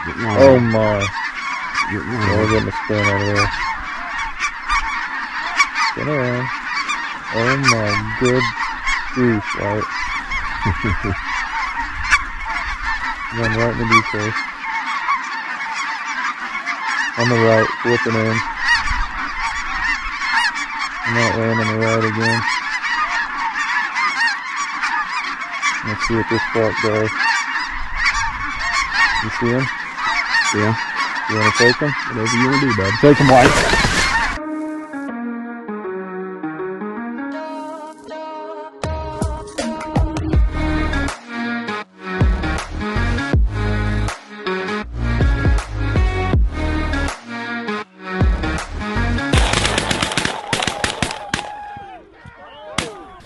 Oh my. Oh, we're getting a spin out of there. Spin around. Oh my good grief, right? Run right in the decoys. On the right, flipping in. I'm not laying on the right again. Let's see what this spot does. You see him? Yeah. You want to take him? Whatever you want to do, bud. Take him, White.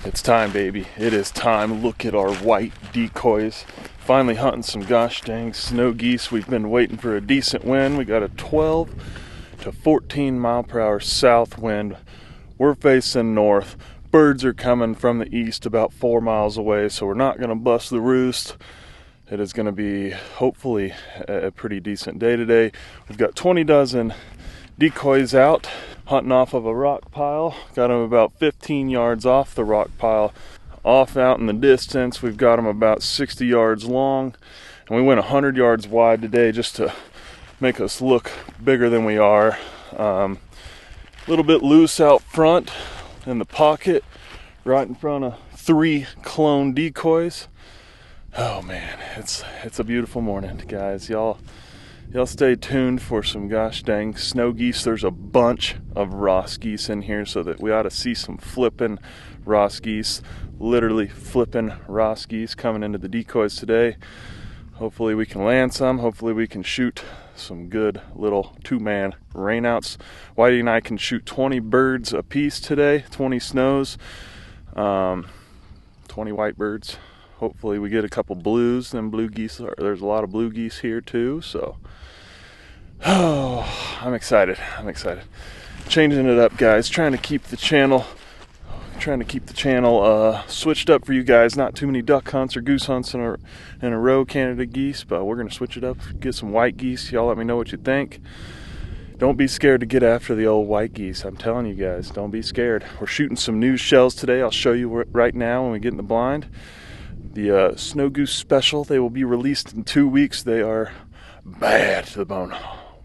It's time, baby. It is time. Look at our white decoys. Finally hunting some gosh dang snow geese. We've been waiting for a decent wind. We got a 12 to 14 mile per hour south wind. We're facing north. Birds are coming from the east about 4 miles away, so we're not going to bust the roost. It is going to be hopefully a pretty decent day today. We've got 20 dozen decoys out, hunting off of a rock pile. Got them about 15 yards off the rock pile. Off out in the distance, we've got them about 60 yards long. And we went 100 yards wide today just to make us look bigger than we are. A little bit loose out front in the pocket, right in front of 3 clone decoys. Oh man, it's a beautiful morning, guys. Y'all stay tuned for some gosh dang snow geese. There's a bunch of Ross geese in here, so that we ought to see some flipping Ross geese. Literally flipping Ross geese coming into the decoys today. Hopefully we can land some. Hopefully we can shoot some good little 2-man rainouts. Whitey and I can shoot 20 birds a piece today, 20 snows, 20 white birds. Hopefully we get a couple blues. Them blue geese, there's a lot of blue geese here too, so I'm excited. Changing it up, guys, trying to keep the channel switched up for you guys. Not too many duck hunts or goose hunts in a row, Canada geese, but we're gonna switch it up, get some white geese. Y'all let me know what you think. Don't be scared to get after the old white geese. I'm telling you guys, don't be scared. We're shooting some new shells today. I'll show you right now when we get in the blind. The snow goose special, they will be released in 2 weeks. They are bad to the bone.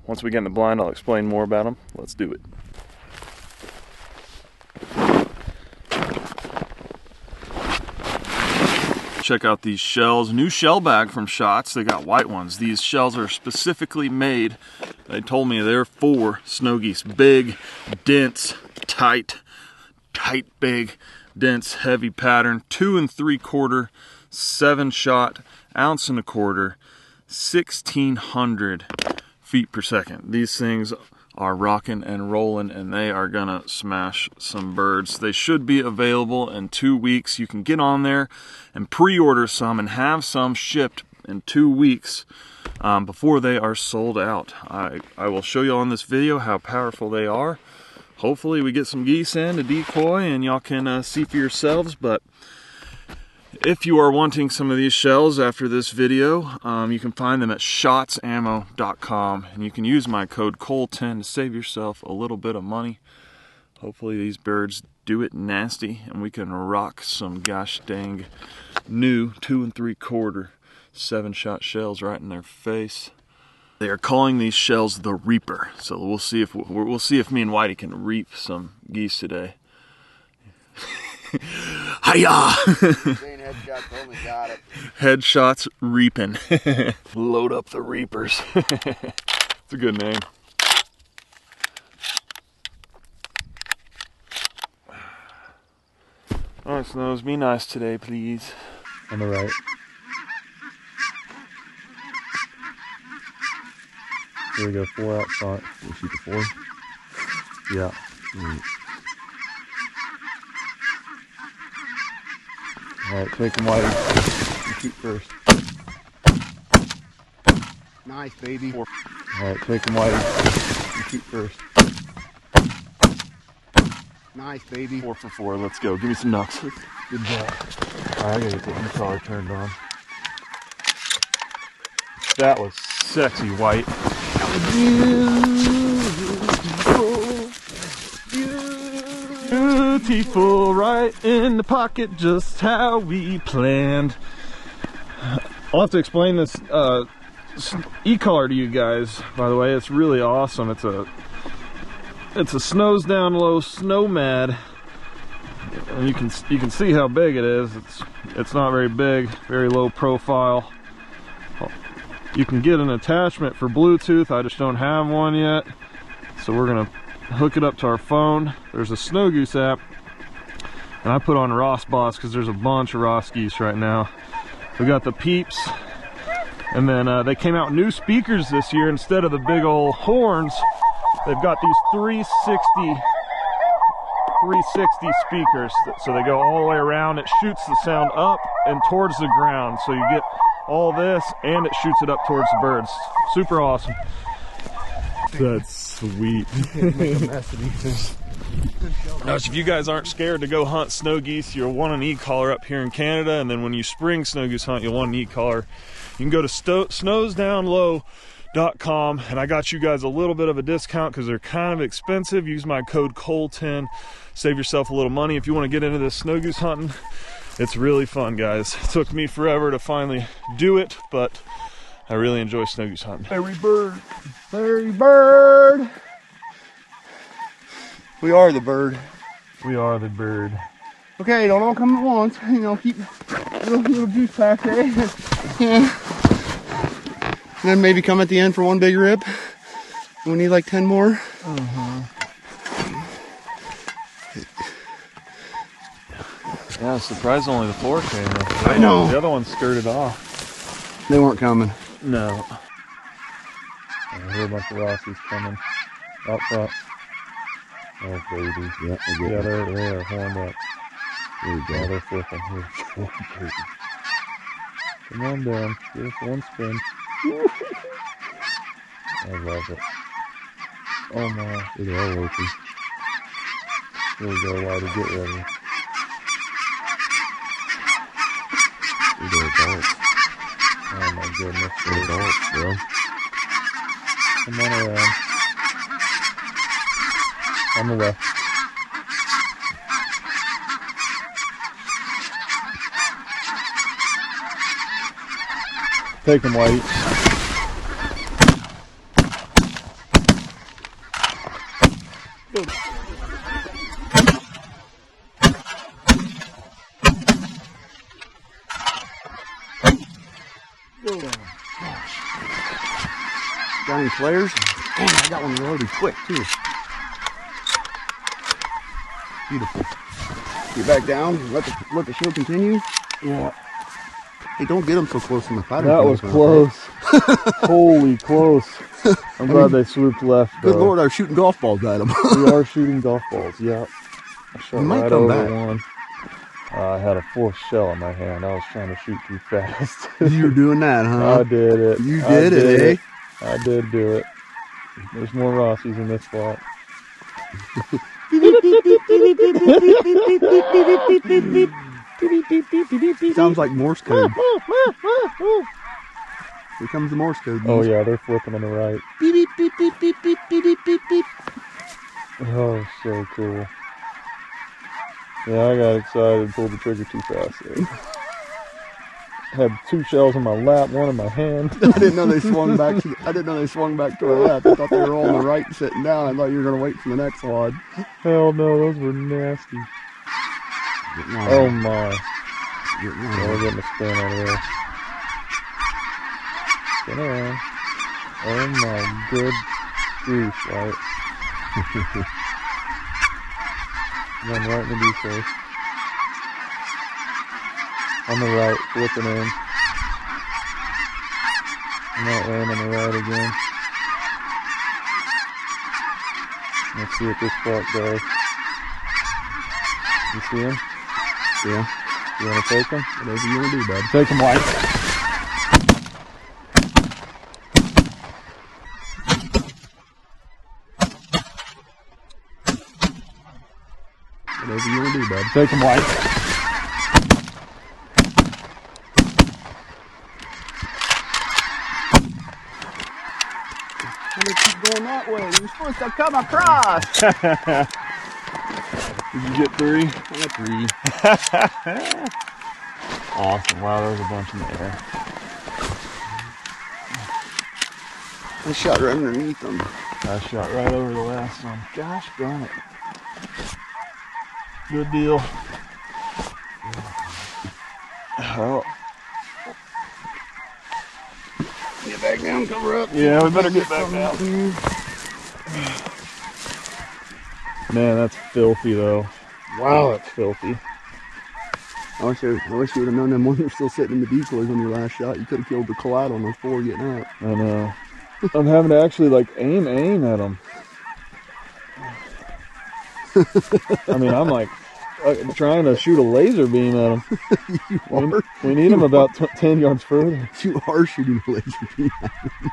Once we get in the blind, I'll explain more about them. Let's do it. Check out these shells. New shell bag from Shots. They got white ones. These shells are specifically made, they told me they're for snow geese. Big, dense, tight, big, dense, heavy pattern. 2 3/4, 7-shot, 1 1/4, 1,600 feet per second. These things are rocking and rolling, and they are gonna smash some birds. They should be available in 2 weeks. You can get on there and pre-order some and have some shipped in 2 weeks before they are sold out. I will show you on this video how powerful they are. Hopefully we get some geese in to decoy and y'all can see for yourselves. But if you are wanting some of these shells after this video, you can find them at shotsammo.com, and you can use my code COLE10 to save yourself a little bit of money. Hopefully these birds do it nasty and we can rock some gosh dang new 2 3/4, 7-shot shells right in their face. They are calling these shells the Reaper, so we'll see if me and Whitey can reap some geese today. Hiya! Headshots reaping. Load up the Reapers. It's a good name. All right, Snows, be nice today, please. On the right. Here we go, 4 out front. We'll shoot the 4? Yeah. Alright, take them Whitey. You shoot first. Nice, baby. Alright, take them Whitey. You shoot first. Nice, baby. 4 for 4, let's go. Give me some nucks. Good job. Alright, I gotta get the collar turned on. That was sexy white. Beautiful, right in the pocket, just how we planned. I'll have to explain this e-collar to you guys, by the way. It's really awesome. It's a snows down low Snowmad, and you can see how big it is. It's not very big, very low profile. You can get an attachment for Bluetooth. I just don't have one yet, so we're gonna hook it up to our phone. There's a Snow Goose app, and I put on Ross Boss because there's a bunch of Ross geese right now. We got the Peeps, and then they came out with new speakers this year. Instead of the big old horns, they've got these 360 speakers, so they go all the way around. It shoots the sound up and towards the ground, so you get all this and it shoots it up towards the birds. Super awesome. That's sweet. Now, if you guys aren't scared to go hunt snow geese, you'll want an e-collar up here in Canada, and then when you spring snow goose hunt, you'll want an e-collar. You can go to snowsdownlow.com, and I got you guys a little bit of a discount because they're kind of expensive. Use my code COLE10, save yourself a little money if you want to get into this snow goose hunting. It's really fun, guys. It took me forever to finally do it, but I really enjoy snow goose hunting. Fairy bird. Fairy bird. We are the bird. We are the bird. Okay, don't all come at once. You know, keep little juice pack there. Yeah. And then maybe come at the end for one big rip. We need like 10 more. Yeah, I'm surprised only the 4 came. I know. The other one skirted off. They weren't coming. No. I hear a bunch of Rossies coming out front. Oh, baby. Yeah, they are horned up. There we go. They're flipping here. Oh, baby. Come on down. Give us one spin. I love it. Oh my. They're all working. Here we go, Lottie. Get ready. They're adults. Oh my goodness. They're adults, bro. Come on around. On the left. Take them, White. Got any flares? Dang, I got one loaded quick too. Beautiful. Get back down. Let the show continue. Yeah. Hey, don't get them so close in the fighter. That was close. Holy close. I'm glad they swooped left. Good Lord, I was shooting golf balls at them. We are shooting golf balls, yeah. I shot right over one. I had a 4th shell in my hand. I was trying to shoot too fast. You were doing that, huh? I did it. You did it, eh? I did do it. There's more Rossies in this spot. Sounds like Morse code. Here comes the Morse code. Oh yeah, they're flipping on the right. Beep, beep, beep, beep, beep, beep, beep, beep, beep. Oh, so cool. Yeah, I got excited and pulled the trigger too fast there. Had 2 shells in my lap, 1 in my hand. I didn't know they swung back to the left. I thought they were all on the right sitting down. I thought you were gonna wait for the next wad. Hell no, those were nasty. Oh my. Oh, we're getting a spin out of there. Spin around. Oh my good grief, right? One right in the decoy. On the right, flipping in. And that ran on the right again. Let's see what this spot does. You see him? Yeah. You want to take him? Whatever you want to do, bud. Take him, White. Whatever you want to do, bud. Take him, White. I'm gonna keep going that way. You're supposed to come across. Did you get 3? I got 3. Awesome. Wow, there was a bunch in the air. I shot right underneath them. I shot right over the last one. Gosh darn it. Good deal. Oh. Get back down, cover up. Yeah, we better get back down. Man, that's filthy though. Wow, that's filthy. I wish you would have known them ones were still sitting in the decoys on your last shot. You could have killed the collide on those 4 getting out. I know. I'm having to actually like aim at them. I mean, I'm like trying to shoot a laser beam at them. We need them about 10 yards further. You are shooting a laser beam at them.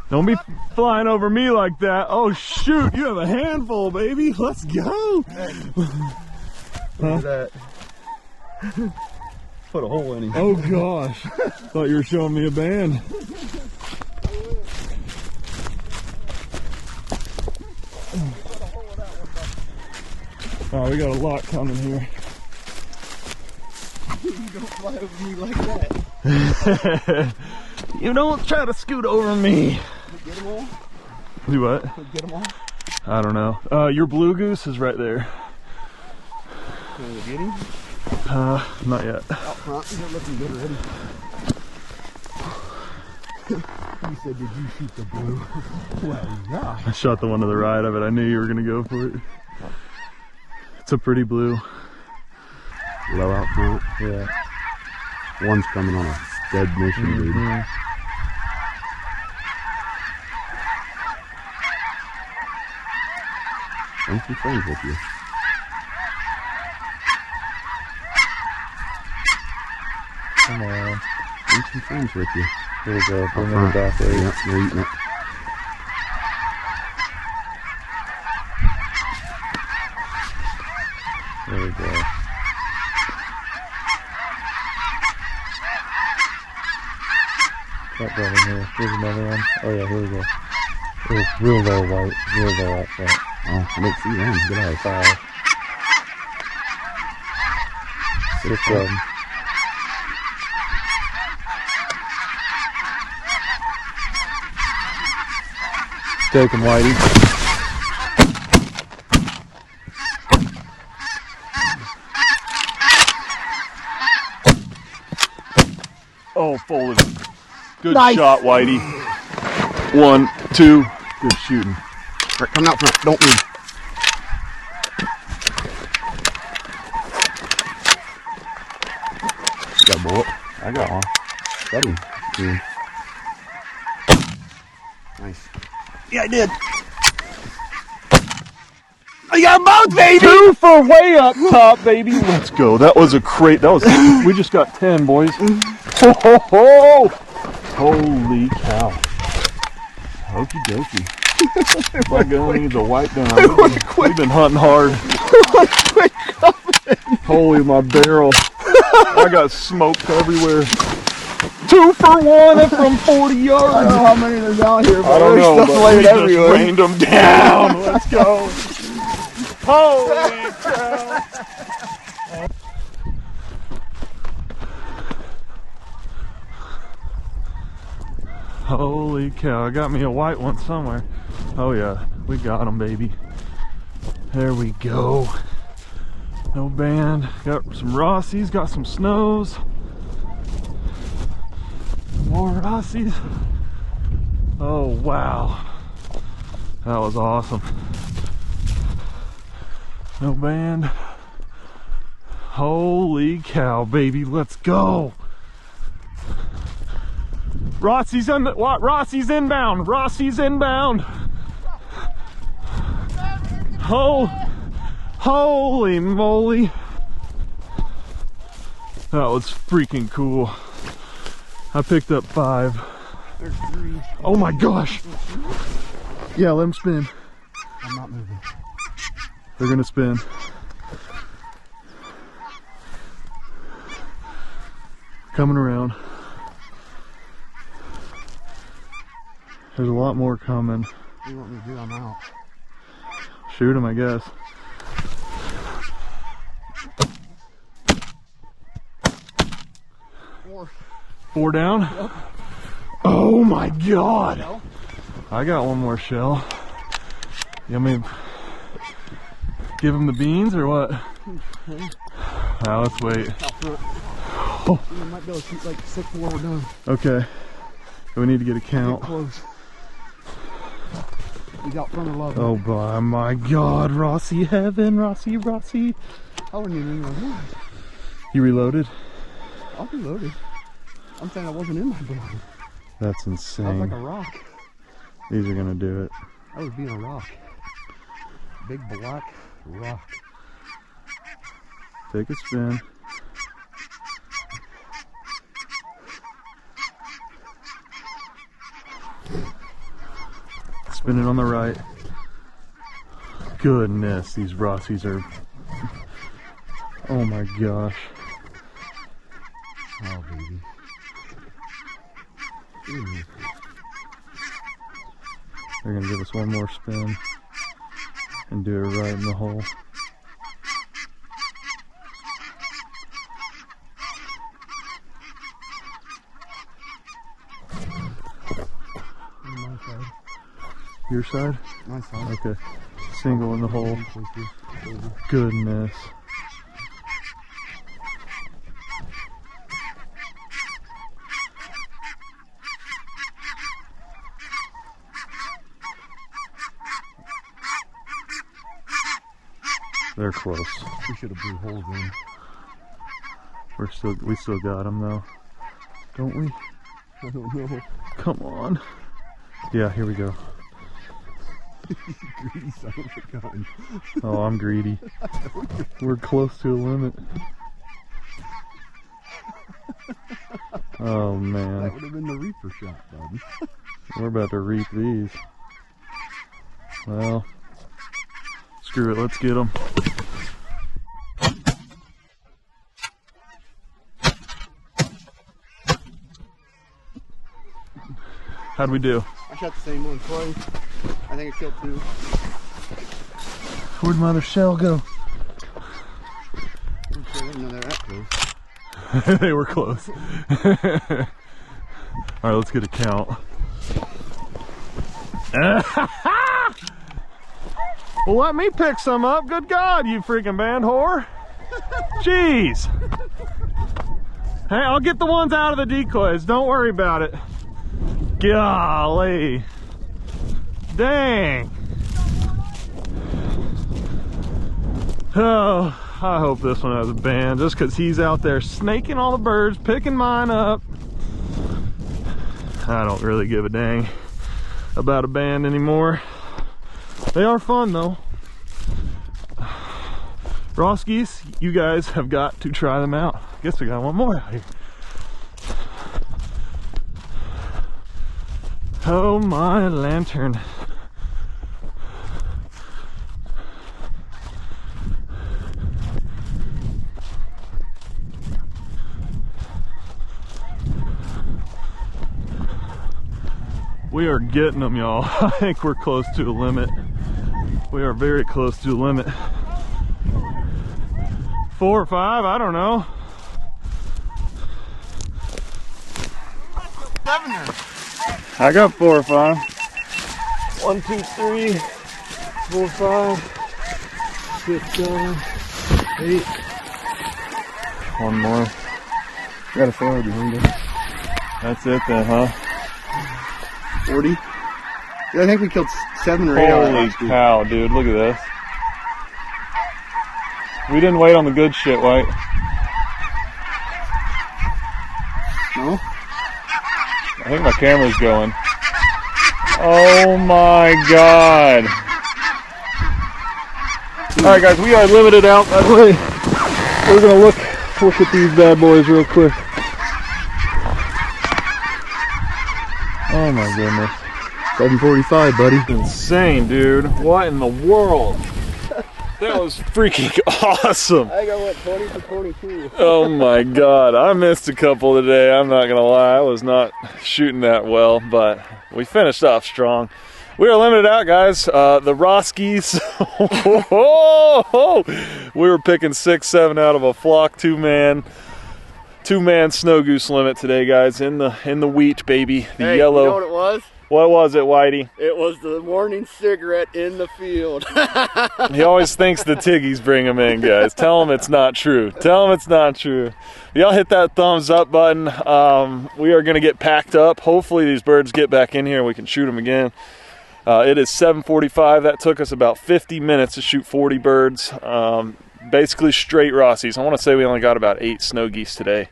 Don't be flying over me like that. Oh shoot, you have a handful, baby. Let's go. Look at that. Put a hole in him. Oh gosh. Thought you were showing me a band. Oh, we got a lot coming here. You don't fly over me like that. You don't try to scoot over me. Get them all? Do what? Get them all? I don't know. Your blue goose is right there. Can we get him? Not yet. Out front, they're looking good already. You said, did you shoot the blue? Well, yeah. I shot the one to the right of it. I knew you were gonna go for it. It's a pretty blue. Low out front? Yeah. One's coming on a dead mission, dude. Bring some friends with you. Come on. Bring some friends with you. Here we go. Bring them back there. Yep, they're eating it. There we go. That guy in here. Here's another one. Oh yeah, here we go. Oh, real low white. Real low out front. Oh, I didn't see them. Get out. 5. 6 of them. Take them, Whitey. Oh, folded. Good shot, Whitey. 1, 2. Good shooting. All right, come out front. Don't move. Got a bullet. I got one. Got him. Yeah. Nice. Yeah, I did. I got them both, baby! 2 for way up top, baby. Let's go. That was a crate. That was. We just got 10, boys. Ho, ho, ho. Holy cow. Okie dokie. My gun needs a wipe down. We've been hunting hard. Holy, my barrel. I got smoked everywhere. 2 for 1 from 40 yards. I don't know how many there's out here, but I don't know, there's stuff laid we just everywhere. rained them down. Let's go. Holy cow. Holy cow, I got me a white one somewhere. Oh yeah, we got them, baby. There we go. No band. Got some Rossies, got some Snows. More Rossies. Oh wow. That was awesome. No band. Holy cow, baby, let's go. Rossi's on the what? Rossi's inbound. Rossi's inbound. Holy moly. That was freaking cool. I picked up 5. There's 3. Oh my gosh. Yeah, let them spin. I'm not moving. They're gonna spin. Coming around. There's a lot more coming. What do you want me to do? I'm out. Shoot them, I guess. Four down? Yep. Oh my god! Shell? I got one more shell. You want me to give him the beans or what? Now let's wait. Oh. You might be able to shoot like 6 more done. Okay. We need to get a count. Get close. He's out front of love. Oh my god, Rossi heaven, Rossi. I wouldn't even reload. You reloaded? I'll be loaded. I'm saying I wasn't in my blind. That's I was insane. like a rock. These are gonna do it. I was being a rock. Big black rock. Take a spin. Spin it on the right. Goodness, these Rossies are... Oh my gosh. Oh, baby. They're gonna give us one more spin and do it right in the hole. My side. Your side? My side. Okay. Single in the hole. Goodness. They're close. We should have blew holes in. We still got them though, don't we? I don't know. Come on. Yeah, here we go. Greedy son of a gun. Oh, I'm greedy. We're close to a limit. Oh That man, would have been the reaper shot, bud. we're about to reap these. Well, screw it, let's get them. How'd we do? I shot the same one twice. I think I killed 2. Where'd my other shell go? I'm sure I didn't know they were that close. They were close. Alright, let's get a count. Well, let me pick some up. Good God, you freaking band whore. Jeez. Hey, I'll get the ones out of the decoys. Don't worry about it. Golly. Dang. Oh, I hope this one has a band just because he's out there snaking all the birds, picking mine up. I don't really give a dang about a band anymore. They are fun though. Ross Geese, you guys have got to try them out. I guess we got one more out here. Oh my lantern. We are getting them, y'all. I think we're close to a limit. We are very close to a limit. 4 or 5, I don't know. 7 there. I got 4 or 5. 1, 2, 3, 4, 5, 6, 7, 8. One more. Got a 4 behind you. That's it then, huh? 40? Yeah, I think we killed 7 or 8. Holy cow, dude, look at this. We didn't wait on the good shit, White. No? I think my camera's going. Oh my God. Alright guys, we are limited out that way. We're gonna look at these bad boys real quick. Oh my goodness. 745, buddy. Insane, dude. What in the world? That was freaking awesome. I think I went 20 for 22. Oh my God. I missed a couple today. I'm not going to lie. I was not shooting that well, but we finished off strong. We are limited out, guys. The Roskies. We were picking 6, 7 out of a flock, two-man snow goose limit today, guys. In the wheat, baby. The hey, yellow. You know what it was? What was it, Whitey? It was the morning cigarette in the field. He always thinks the Tiggies bring him in, guys. Tell him it's not true. Tell him it's not true. Y'all hit that thumbs up button. We are going to get packed up. Hopefully these birds get back in here and we can shoot them again. It is 7:45. That took us about 50 minutes to shoot 40 birds. Basically straight Rossies. I want to say we only got about 8 snow geese today.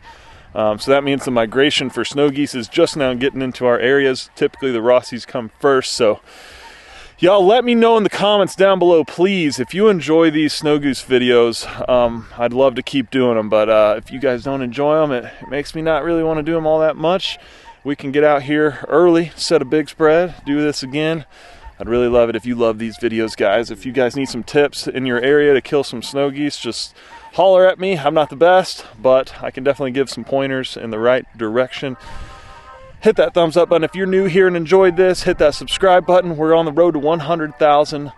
So that means the migration for snow geese is just now getting into our areas. Typically the Rossies come first, so y'all let me know in the comments down below, please, if you enjoy these snow goose videos. I'd love to keep doing them, but if you guys don't enjoy them, it makes me not really want to do them all that much. We can get out here early, set a big spread, do this again. I'd really love it if you love these videos, guys. If you guys need some tips in your area to kill some snow geese, just holler at me. I'm not the best, but I can definitely give some pointers in the right direction. Hit that thumbs up button if you're new here and enjoyed this. Hit that subscribe button. We're on the road to 100,000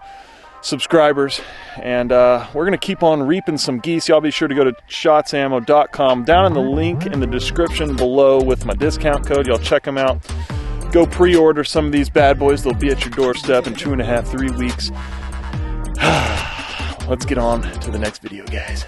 subscribers, and we're going to keep on reaping some geese. Y'all be sure to go to shotsammo.com. Down in the link in the description below with my discount code. Y'all check them out. Go pre-order some of these bad boys. They'll be at your doorstep in 2.5, 3 weeks. Let's get on to the next video, guys.